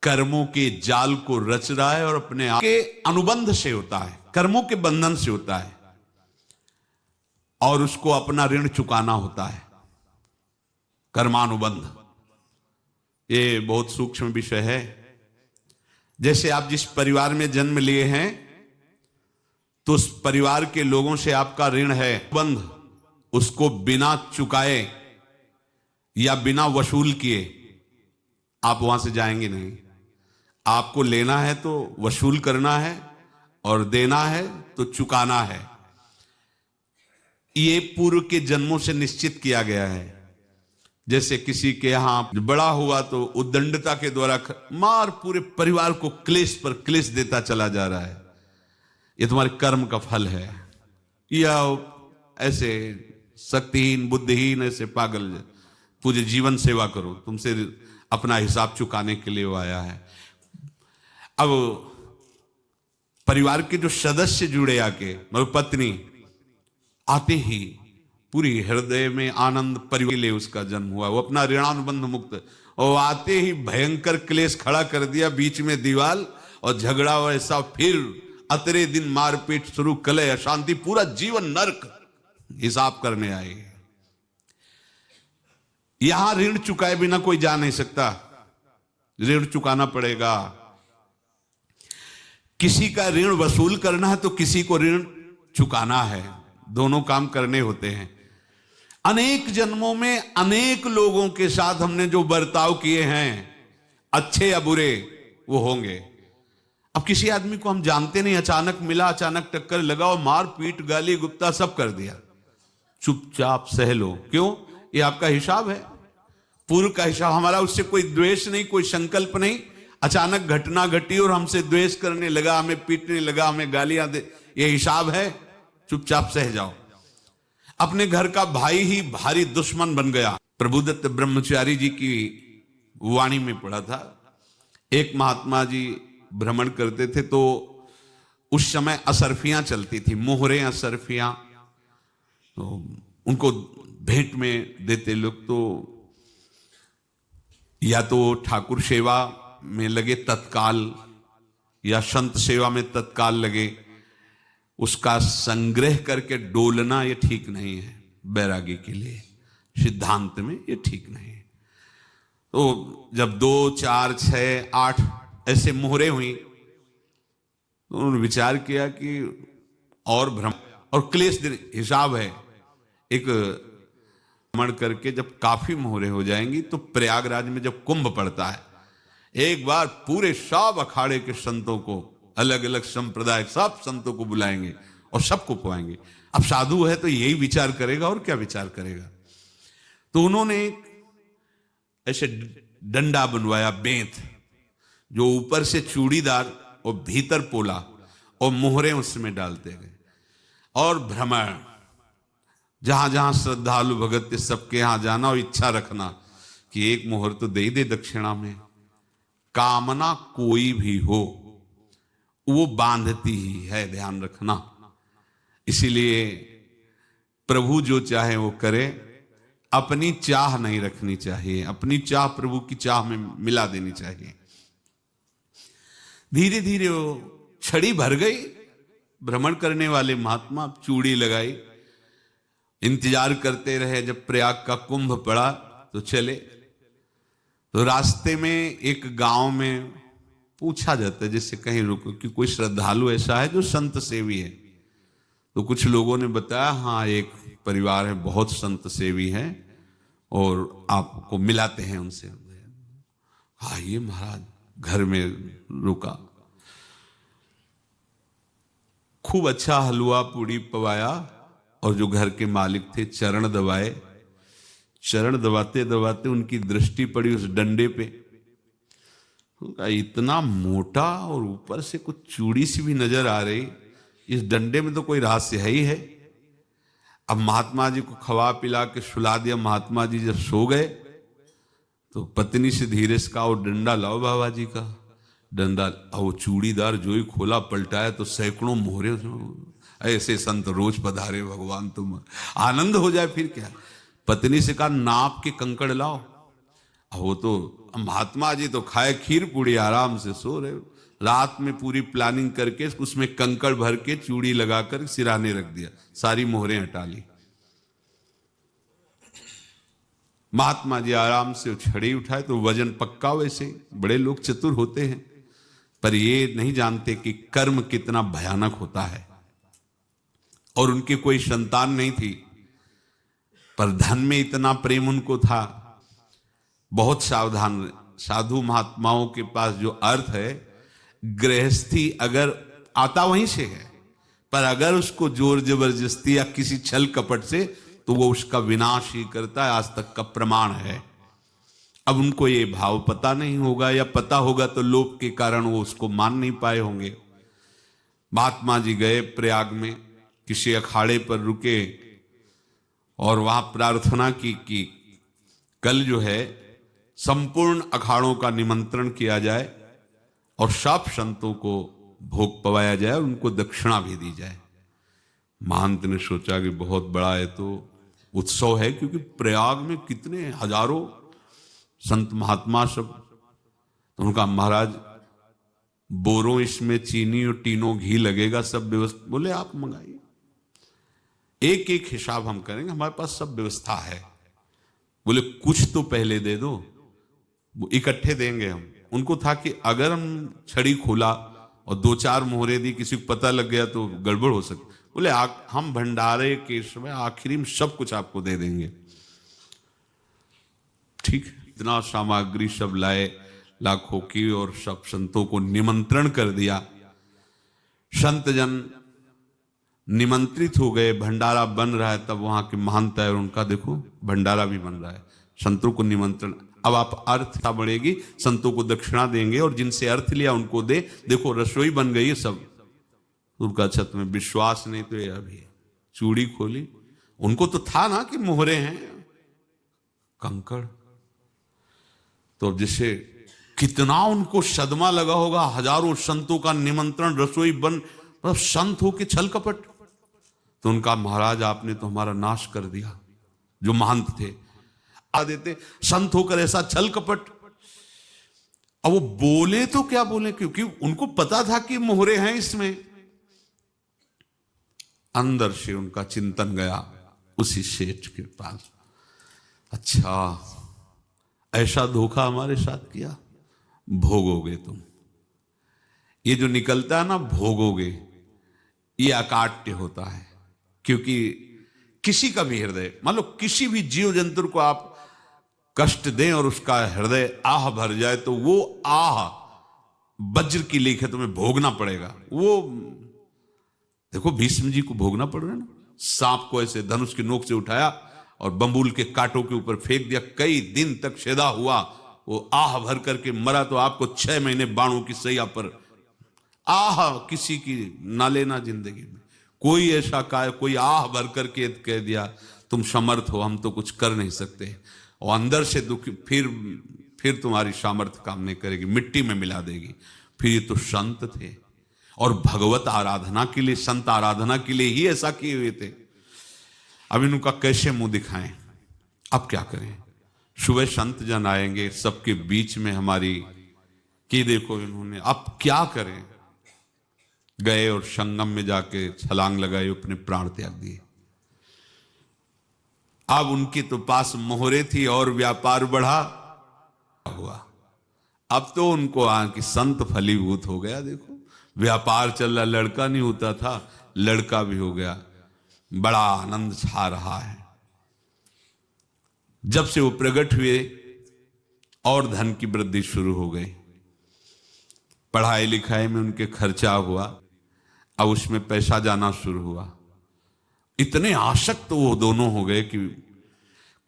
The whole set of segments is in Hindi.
कर्मों के जाल को रच रहा है और अपने आप के अनुबंध से होता है, कर्मों के बंधन से होता है और उसको अपना ऋण चुकाना होता है। कर्मानुबंध ये बहुत सूक्ष्म विषय है। जैसे आप जिस परिवार में जन्म लिए हैं तो उस परिवार के लोगों से आपका ऋण है, बंध उसको बिना चुकाए या बिना वसूल किए आप वहां से जाएंगे नहीं। आपको लेना है तो वसूल करना है और देना है तो चुकाना है। ये पूर्व के जन्मों से निश्चित किया गया है। जैसे किसी के यहां बड़ा हुआ तो उद्दंडता के द्वारा मार पूरे परिवार को क्लेश पर क्लेश देता चला जा रहा है, ये तुम्हारे कर्म का फल है। या ऐसे शक्तिहीन बुद्धिहीन ऐसे पागल पूरे जीवन सेवा करो, तुमसे अपना हिसाब चुकाने के लिए वो आया है। अब परिवार के जो सदस्य जुड़े आके, मतलब पत्नी आते ही पूरी हृदय में आनंद परिवार के लिए उसका जन्म हुआ, वो अपना ऋणानुबंध मुक्त, और आते ही भयंकर क्लेश खड़ा कर दिया, बीच में दीवाल और झगड़ा वैसा, फिर अतरे दिन मारपीट शुरू, कलह अशांति, पूरा जीवन नरक हिसाब करने आए। यहां ऋण चुकाए बिना कोई जा नहीं सकता, ऋण चुकाना पड़ेगा। किसी का ऋण वसूल करना है तो किसी को ऋण चुकाना है, दोनों काम करने होते हैं। अनेक जन्मों में अनेक लोगों के साथ हमने जो बर्ताव किए हैं, अच्छे या बुरे, वो होंगे। अब किसी आदमी को हम जानते नहीं, अचानक मिला, अचानक टक्कर लगा और मार पीट गाली गुप्ता सब कर दिया, चुपचाप सह लो। क्यों? ये आपका हिसाब है, पूर्व का हिसाब। हमारा उससे कोई द्वेष नहीं, कोई संकल्प नहीं। अचानक घटना घटी और हमसे द्वेष करने लगा, हमें पीटने लगा, हमें गालियां दे, ये हिसाब है, चुपचाप सह जाओ। अपने घर का भाई ही भारी दुश्मन बन गया। प्रभुदत्त ब्रह्मचारी जी की वाणी में पढ़ा था, एक महात्मा जी भ्रमण करते थे तो उस समय असरफियां चलती थी, मोहरे असरफियां, तो उनको भेंट में देते लोग। तो या तो ठाकुर सेवा में लगे तत्काल या संत सेवा में तत्काल लगे, उसका संग्रह करके डोलना ये ठीक नहीं है बैरागी के लिए, सिद्धांत में ये ठीक नहीं है। तो जब 2, 4, 6, 8 ऐसे मोहरे हुई तो उन्होंने विचार किया कि और भ्रम और क्लेश हिसाब है। एक भ्रमण करके जब काफी मोहरे हो जाएंगी तो प्रयागराज में जब कुंभ पड़ता है, एक बार पूरे सब अखाड़े के संतों को, अलग अलग संप्रदाय सब संतों को बुलाएंगे और सबको पुआएंगे। अब साधु है तो यही विचार करेगा और क्या विचार करेगा। तो उन्होंने ऐसे डंडा बनवाया, बेंत, जो ऊपर से चूड़ीदार और भीतर पोला, और मोहरे उसमें डालते गए। और भ्रमण, जहां जहां श्रद्धालु भगत थे सबके यहां जाना और इच्छा रखना कि एक मोहर तो दे दे दक्षिणा में। कामना कोई भी हो वो बांधती ही है, ध्यान रखना। इसीलिए प्रभु जो चाहे वो करे, अपनी चाह नहीं रखनी चाहिए, अपनी चाह प्रभु की चाह में मिला देनी चाहिए। धीरे धीरे वो छड़ी भर गई। भ्रमण करने वाले महात्मा चूड़ी लगाई, इंतजार करते रहे। जब प्रयाग का कुंभ पड़ा तो चले। तो रास्ते में एक गांव में पूछा जाता है, जैसे कहीं रुको कि कोई श्रद्धालु ऐसा है जो संत सेवी है। तो कुछ लोगों ने बताया, हाँ एक परिवार है बहुत संत सेवी है और आपको मिलाते हैं उनसे। हाँ ये महाराज घर में रुका, खूब अच्छा हलवा पूड़ी पवाया और जो घर के मालिक थे चरण दबाए। चरण दबाते दबाते उनकी दृष्टि पड़ी उस डंडे पे, इतना मोटा और ऊपर से कुछ चूड़ी सी भी नजर आ रही, इस डंडे में तो कोई रहस्य है ही है। अब महात्मा जी को खवा पिला के सुला दिया। महात्मा जी जब सो गए तो पत्नी से धीरे से कहा, वो डंडा लाओ बाबा जी का। डंडा, वो चूड़ीदार जो ही खोला पलटाया तो सैकड़ों मोहरे। ऐसे संत रोज पधारे भगवान, तुम आनंद हो जाए फिर क्या। पत्नी से कहा, नाप के कंकड़ लाओ। वो तो महात्मा जी तो खाए खीर पूड़ी, आराम से सो रहे, रात में पूरी प्लानिंग करके उसमें कंकड़ भर के चूड़ी लगाकर सिराने रख दिया, सारी मोहरें हटा ली। महात्मा जी आराम से छड़ी उठाए तो वजन पक्का, वैसे बड़े लोग चतुर होते हैं, पर ये नहीं जानते कि कर्म कितना भयानक होता है। और उनकी कोई संतान नहीं थी, पर धन में इतना प्रेम उनको था। बहुत सावधान, साधु महात्माओं के पास जो अर्थ है, गृहस्थी अगर आता वहीं से है, पर अगर उसको जोर जबरदस्ती या किसी छल कपट से, तो वो उसका विनाश ही करता है, आज तक का प्रमाण है। अब उनको ये भाव पता नहीं होगा, या पता होगा तो लोभ के कारण वो उसको मान नहीं पाए होंगे। महात्मा जी गए प्रयाग में, किसी अखाड़े पर रुके और वहां प्रार्थना की कि कल जो है संपूर्ण अखाड़ों का निमंत्रण किया जाए और सब संतों को भोग पवाया जाए और उनको दक्षिणा भी दी जाए। महंत ने सोचा कि बहुत बड़ा है तो उत्सव है, क्योंकि प्रयाग में कितने हजारों संत महात्मा सब। तो उनका महाराज बोरों इसमें चीनी और टीनों घी लगेगा, सब व्यवस्था। बोले आप मंगाइए, एक एक हिसाब हम करेंगे, हमारे पास सब व्यवस्था है। बोले कुछ तो पहले दे दो, वो इकट्ठे देंगे हम। उनको था कि अगर हम छड़ी खोला और 2-4 मोहरे दी, किसी को पता लग गया तो गड़बड़ हो सकती। बोले हम भंडारे के समय आखिरी में सब कुछ आपको दे देंगे। ठीक, इतना सामग्री सब लाए लाखों की, और सब संतों को निमंत्रण कर दिया। संत जन निमंत्रित हो गए, भंडारा बन रहा है। तब वहां के महंत है, उनका देखो भंडारा भी बन रहा है, संतों को निमंत्रण। अब आप अर्थ बढ़ेगी, संतों को दक्षिणा देंगे और जिनसे अर्थ लिया उनको दे। देखो रसोई बन गई है सब। उनका छत में विश्वास नहीं तो ये अभी चूड़ी खोली, उनको तो था ना कि मोहरे हैं कंकड़। तो जैसे कितना उनको सदमा लगा होगा, हजारों संतों का निमंत्रण, रसोई बन, मतलब संत हो के छल कपट। तो उनका महाराज आपने तो हमारा नाश कर दिया। जो महंत थे आ देते, संत होकर ऐसा छल कपट। अब वो बोले तो क्या बोले, क्योंकि उनको पता था कि मोहरे हैं इसमें। अंदर से उनका चिंतन गया उसी सेठ के पास, अच्छा ऐसा धोखा हमारे साथ किया, भोगोगे तुम। ये जो निकलता है ना भोगोगे, ये अकाट्य होता है। क्योंकि किसी का भी हृदय, मान लो किसी भी जीव जंतु को आप कष्ट दें और उसका हृदय आह भर जाए, तो वो आह वज्र की लेख है, तुम्हें भोगना पड़ेगा। वो देखो भीष्म जी को भोगना पड़ रहा है ना, सांप को ऐसे धनुष की नोक से उठाया और बंबूल के कांटों के ऊपर फेंक दिया, कई दिन तक सेदा हुआ, वो आह भर करके मरा। तो आपको 6 महीने बाणों की सैया पर आह किसी की ना लेना जिंदगी में। कोई ऐसा कोई आह भर करके कह दिया तुम समर्थ हो, हम तो कुछ कर नहीं सकते, और अंदर से दुखी, फिर तुम्हारी सामर्थ्य काम नहीं करेगी, मिट्टी में मिला देगी। फिर ये तो संत थे और भगवत आराधना के लिए, संत आराधना के लिए ही ऐसा किए हुए थे। अब इनका कैसे मुंह दिखाएं, अब क्या करें। सुबह संत जन आएंगे, सबके बीच में हमारी कि देखो इन्होंने, अब क्या करें। गए और संगम में जाके छलांग लगाई, अपने प्राण त्याग दिए। अब उनके तो पास मोहरे थी और व्यापार बढ़ा हुआ। अब तो उनको कि संत फलीभूत हो गया। देखो व्यापार चल रहा, लड़का नहीं होता था, लड़का भी हो गया, बड़ा आनंद छा रहा है। जब से वो प्रकट हुए और धन की वृद्धि शुरू हो गई, पढ़ाई लिखाई में उनके खर्चा हुआ, अब उसमें पैसा जाना शुरू हुआ। इतने आसक्त तो वो दोनों हो गए कि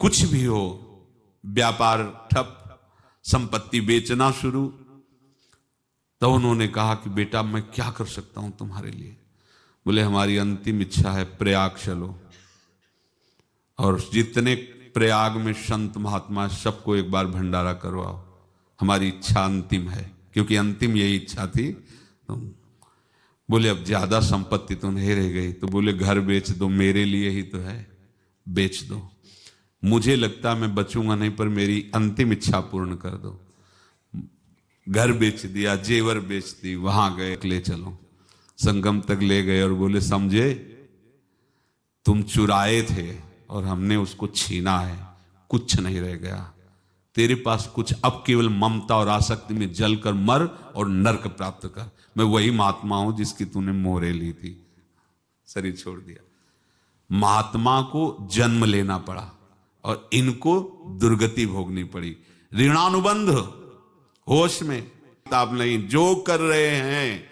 कुछ भी हो, व्यापार ठप, संपत्ति बेचना शुरू। तो उन्होंने कहा कि बेटा मैं क्या कर सकता हूं तुम्हारे लिए। बोले हमारी अंतिम इच्छा है प्रयाग चलो, और जितने प्रयाग में संत महात्मा सबको एक बार भंडारा करवाओ, हमारी इच्छा अंतिम है। क्योंकि अंतिम यही इच्छा थी। तो बोले अब ज्यादा संपत्ति तो नहीं रह गई, तो बोले घर बेच दो, मेरे लिए ही तो है, बेच दो। मुझे लगता मैं बचूंगा नहीं, पर मेरी अंतिम इच्छा पूर्ण कर दो। घर बेच दिया, जेवर बेच दी, वहां गए, ले चलो। संगम तक ले गए और बोले समझे तुम चुराए थे और हमने उसको छीना है, कुछ नहीं रह गया तेरे पास कुछ, अब केवल ममता और आसक्ति में जलकर मर और नरक प्राप्त कर। मैं वही महात्मा हूं जिसकी तूने मोहरे ली थी, शरीर छोड़ दिया। महात्मा को जन्म लेना पड़ा और इनको दुर्गति भोगनी पड़ी। ऋणानुबंध होश में ताब नहीं, जो कर रहे हैं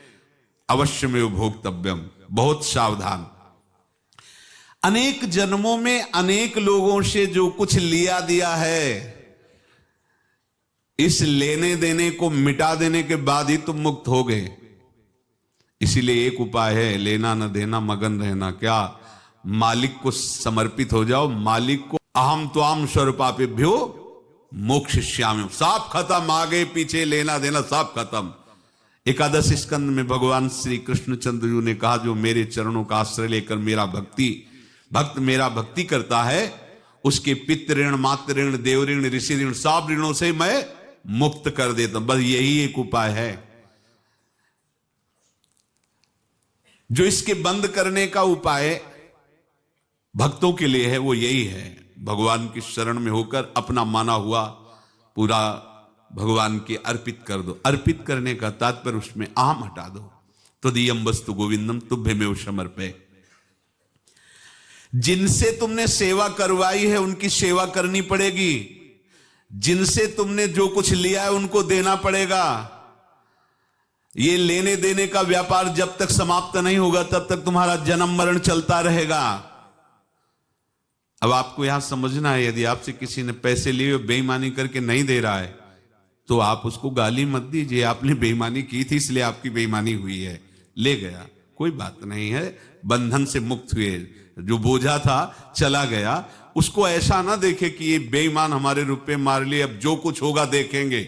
अवश्य में भोक्तव्यम, बहुत सावधान। अनेक जन्मों में अनेक लोगों से जो कुछ लिया दिया है, इस लेने देने को मिटा देने के बाद ही तुम मुक्त हो गए। इसीलिए एक उपाय है, लेना न देना मगन रहना। क्या? मालिक को समर्पित हो जाओ, मालिक को अहम त्वाम स्वरूपापेभ्यो मोक्षयिष्यामि, सब खत्म, आगे पीछे लेना देना सब खत्म। एकादश स्कंद में भगवान श्री कृष्णचंद्र जी ने कहा, जो मेरे चरणों का आश्रय लेकर भक्त मेरा भक्ति करता है, उसके पितृ ऋण, मातृ ऋण, देव ऋण, ऋषि ऋण, सब ऋणों से मैं मुक्त कर देता हूं। बस यही एक उपाय है जो इसके बंद करने का उपाय भक्तों के लिए है, वो यही है, भगवान की शरण में होकर अपना माना हुआ पूरा भगवान के अर्पित कर दो। अर्पित करने का तात्पर्य उसमें अहम हटा दो। तदीयम वस्तु गोविंदम तुभ्यमेव समर्पये। जिनसे तुमने सेवा करवाई है उनकी सेवा करनी पड़ेगी, जिनसे तुमने जो कुछ लिया है उनको देना पड़ेगा। ये लेने देने का व्यापार जब तक समाप्त नहीं होगा तब तक तुम्हारा जन्म मरण चलता रहेगा। अब आपको यहां समझना है, यदि आपसे किसी ने पैसे लिए बेईमानी करके नहीं दे रहा है तो आप उसको गाली मत दीजिए, आपने बेईमानी की थी इसलिए आपकी बेईमानी हुई है, ले गया, कोई बात नहीं है, बंधन से मुक्त हुए, जो बोझा था चला गया। उसको ऐसा ना देखे कि ये बेईमान हमारे रुपए मार लिए, अब जो कुछ होगा देखेंगे।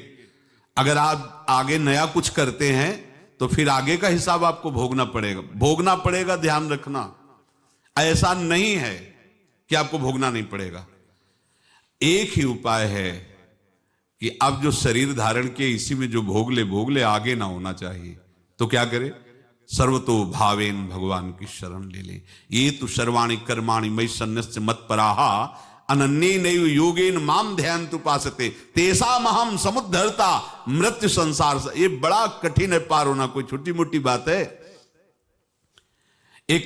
अगर आप आगे नया कुछ करते हैं तो फिर आगे का हिसाब आपको भोगना पड़ेगा, ध्यान रखना। ऐसा नहीं है कि आपको भोगना नहीं पड़ेगा। एक ही उपाय है कि अब जो शरीर धारण किए इसी में जो भोग ले, आगे ना होना चाहिए। तो क्या करे? सर्वतो भावेन भगवान की शरण ले ले। ये तो सर्वाणि कर्माणि मयि सन्न्यस्य मत्पराहा अनन्येनैव योगेन माम ध्यायन्तु उपासते तेषामहं समुद्धर्ता मृत्यु संसार से। ये बड़ा कठिन है पार होना, कोई छोटी मोटी बात है। एक